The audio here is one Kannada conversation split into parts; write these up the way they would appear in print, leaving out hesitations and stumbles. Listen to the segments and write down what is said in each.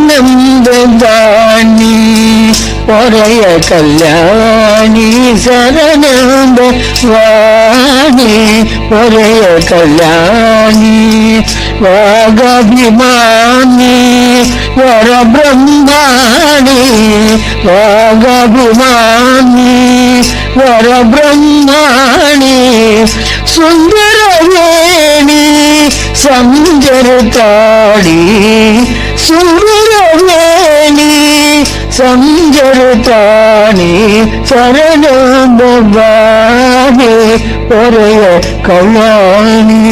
ನಂಬದಾಣಿ ಒರೆಯ ಕಲ್ಯಾಣಿ ಶರಣೆಂಬ ವಾಣಿ ಒರೆಯ ಕಲ್ಯಾಣಿ ವಾಗಾಭಿಮಾನಿ ವರ ಬ್ರಹ್ಮಾಣಿ ವಾಗಾಭಿಮಾನಿ ವರ ಬ್ರಹ್ಮಾಣಿ ಸುಂದರವೇಣಿ ಸಂಜರುತ್ತಾಡಿ ಸುಂದರವೇಣಿ ಸಂಜರುತ್ತಾಣಿ ಶರಣಬಾಣಿ ಒರೆಯ ಕಲ್ಯಾಣಿ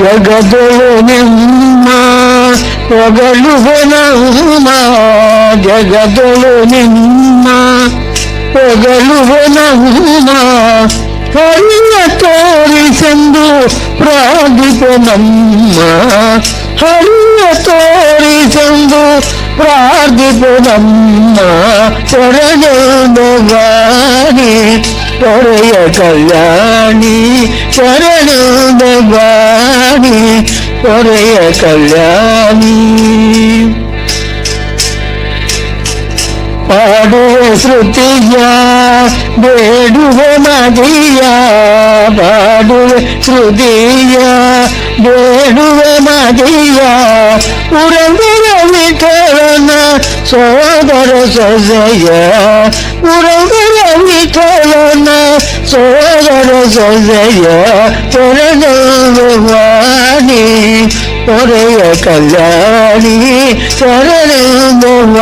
ಜಗದೊಳು ನಿಮ್ಮ ಹೊಗಳುವ ನಮ್ಮ ಜಗದೊಳು ನಿಮ್ಮ ಹೊಗಳುವ ನಮ್ಮ ಹರಿಯ ತೋರಿಸೆಂದು ಪ್ರಾರ್ಥಿಪ ನಮ್ಮ ಹರಿಯ ತೋರಿಸೆಂದು ಪ್ರಾರ್ಥಿಪ ನಮ್ಮ ಶರಣಬಾಣಿ ಒರೆಯ ಕಲ್ಯಾಣಿ ಶರಣಬಾಣಿ ಒರೆಯ ಕಲ್ಯಾಣಿ ಪಾಡುವ ಶ್ರುತಿಯ ಬೇಡುವ ಮದಿಯ ಪಾಡುವ ಶ್ರುತಿಯ ಬೇಡುವ ಮದಿಯ ಉರಂಗರ ವಿಠಲನ ಸೋದರ ಸೊಸೆಯ ಉರಂಗರ ವಿಠಲನ ಸೋದರ ಸೊಸೆಯ ಶರಣಬಾಣಿ ಒರೆಯ ಕಲ್ಯಾಣಿ ಶರಣಬಾಣಿ